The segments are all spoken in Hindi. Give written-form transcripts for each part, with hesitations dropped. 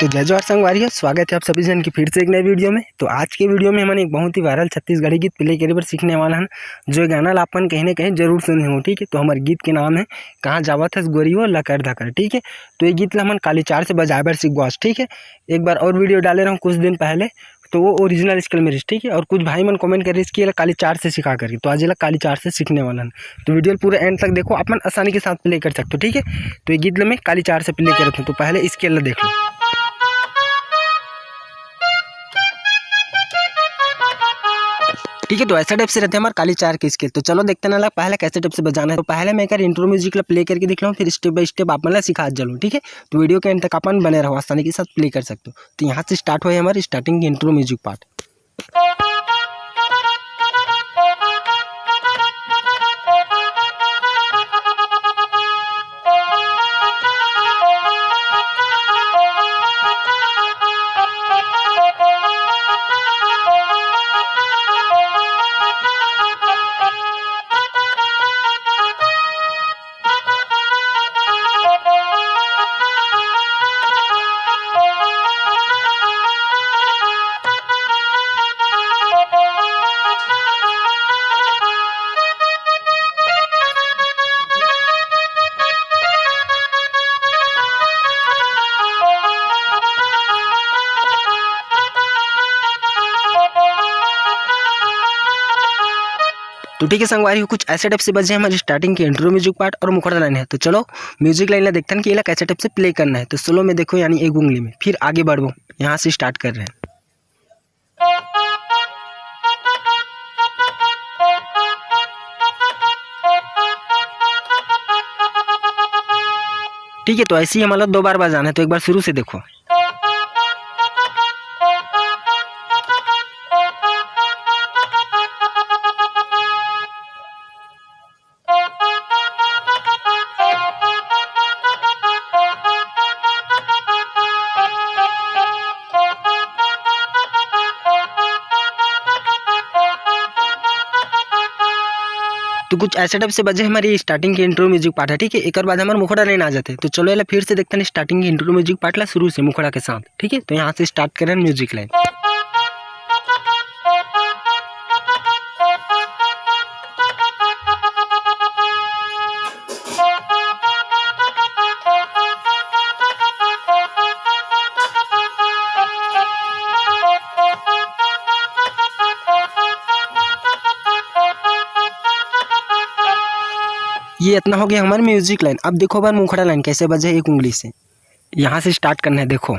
तो जय जवाहर संगवारी, स्वागत है आप सभी जन की फिर से एक नए वीडियो में। तो आज के वीडियो में हमने एक बहुत ही वायरल छत्तीसगढ़ी गीत प्ले करे पर सीखने वाला है, जो गाना लापन कहीं ना कहीं जरूर सुने हो। ठीक है, तो हमारे गीत के नाम है कहाँ जावत हस गोरी हो लकर धकर। ठीक है, तो ये गीत हमन काली चार से बजाए बर सीखवास। ठीक है, एक बार और वीडियो डाले रहा हूँ कुछ दिन पहले, तो वो ओरिजिनल स्केल में। ठीक है, और कुछ भाई मन कमेंट कर रहे कि काली चार से सिखा करके, तो आज ये काली चार से सीखने वाला है। तो वीडियो पूरे एंड तक देखो, अपन आसानी के साथ प्ले कर सकते हो। ठीक है, तो ये गीत में काली चार से प्ले करते हैं, तो पहले स्केल देख लो। ठीक है, तो ऐसा टाइप से रहते हैं हमारे काली चार के स्केल। तो चलो देखते ना पहले कैसे टाइप से बजाना है। तो पहले मैं एक इंट्रो म्यूजिक प्ले करके दिख रहा हूँ, फिर स्टेप बाय स्टेप आप मतलब सिखा चलूँ। ठीक है, तो वीडियो के एंड तक अपन बने रहो, आसानी के साथ प्ले कर सकते हो। तो यहाँ से स्टार्ट हुआ है हमारी स्टार्टिंग इंट्रो म्यूजिक पार्ट। तो ठीक है संगवारी, कुछ ऐसे टाइप से बजे हमारी स्टार्टिंग के इंट्रो म्यूजिक पार्ट और मुखड़ा लाइन है। तो चलो म्यूजिक लाइन देखते हैं कि ये कैसे टाइप से प्ले करना है। तो स्लो में देखो, यानी एक उंगली में, फिर आगे बढ़ो, यहाँ से स्टार्ट कर रहे हैं। ठीक है, तो ऐसे ही हमारा 2 बार बजाना है। तो एक बार शुरू से देखो। तो कुछ ऐसे टाइप से बजे हमारी स्टार्टिंग की इंट्रो म्यूजिक पार्ट है। ठीक है, एक और बाद हमारा मुखड़ा लाइन आ जाते हैं। तो चलो ये फिर से देखते हैं स्टार्टिंग की इंट्रो म्यूजिक पार्ट ला शुरू से मुखड़ा के साथ। ठीक है, तो यहाँ से स्टार्ट करें म्यूजिक लाइन। ये इतना हो गया हमारी म्यूजिक लाइन। अब देखो बार मुखड़ा लाइन कैसे बजे, एक उंगली से यहाँ से स्टार्ट करना है। देखो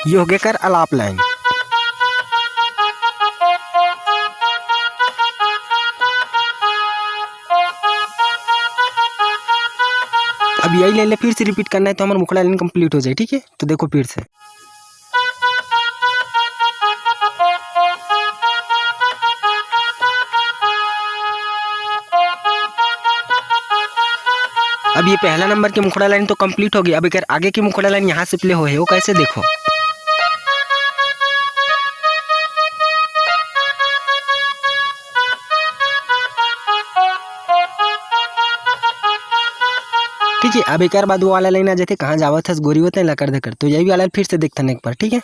ये हो गया कर अलाप लाइन। अब यही लाइन फिर से रिपीट करना है, तो हमारा मुखड़ा लाइन कंप्लीट हो जाए। ठीक है, तो देखो फिर से। अब ये पहला नंबर की मुखड़ा लाइन तो कंप्लीट हो गई। अब अगर आगे की मुखड़ा लाइन यहाँ से प्ले हो है, वो कैसे देखो। ठीक है, अब एक बाद वो वाला लाइन आ जाते कहाँ जावत हस गोरी होते लकर धकर। तो यही वाला फिर से देखते हैं एक बार। ठीक है,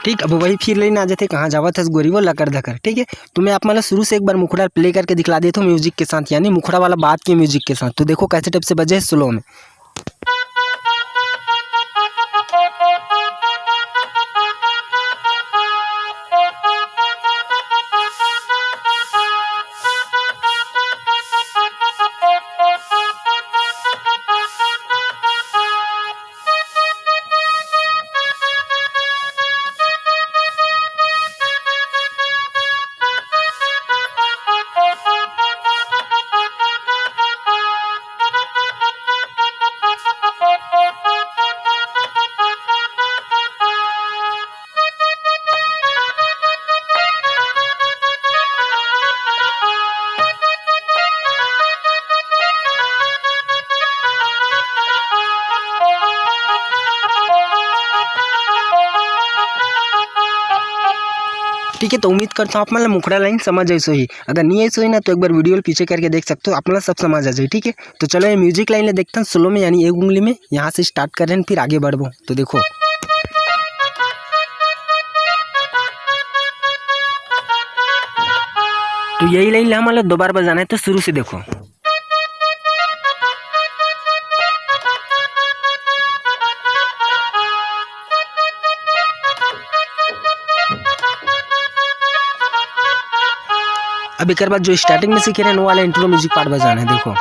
ठीक। अब वही फिर लाइन आ जाते कहाँ जावत हस गोरी वो लकर धकर। ठीक है, तो मैं आप मतलब शुरू से एक बार मुखड़ा प्ले करके दिखला देता हूँ म्यूजिक के साथ, यानी मुखड़ा वाला बात के म्यूजिक के साथ। तो देखो कैसे टाइप से बजे स्लो में। ठीक है। तो उम्मीद करता हूँ आप मतलब मुखड़ा लाइन समझ ऐसे ही, अगर नहीं ऐसे ही ना तो एक बार वीडियो पीछे करके देख सकते हो, आप मतलब सब समझ आ जाए। ठीक है, तो चलो ये म्यूजिक लाइन ले देखते हैं स्लो में, यानी एक उंगली में यहाँ से स्टार्ट कर रहे हैं फिर आगे बढ़ो। तो देखो तो यही लाइन हम मतलब 2 बार बजाना है, तो शुरू से देखो। अब एक बाद जो स्टार्टिंग में सीखे रहे हैं वो वाला इंट्रो म्यूजिक पार्ट बजाना है। देखो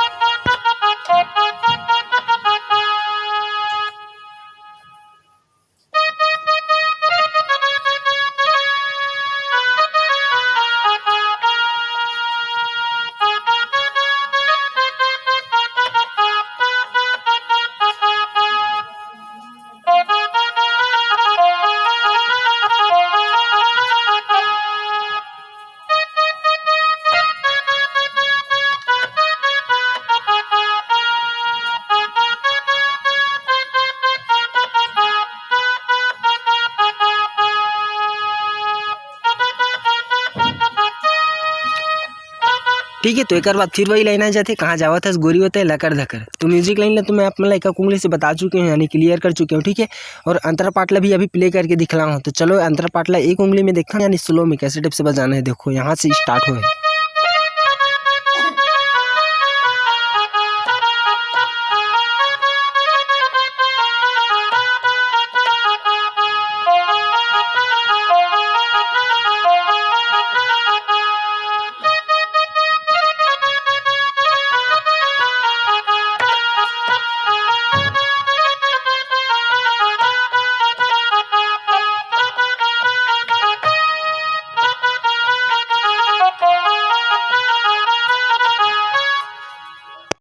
ठीक है। तो एक बार फिर वही लाइन आ जाती है, कहाँ जावा था गोरी होता है लकर धकर। तो म्यूजिक लाइन ले तो मैं आप मतलब एक उंगली से बता चुके हैं, यानी क्लियर कर चुके हूँ। ठीक है, और अंतर पाटला भी अभी प्ले करके दिखला हूँ। तो चलो अंतर पाटला एक उंगली में देखा, यानी स्लो में कैसे टाइप से बजाना है। देखो यहाँ से स्टार्ट हो है।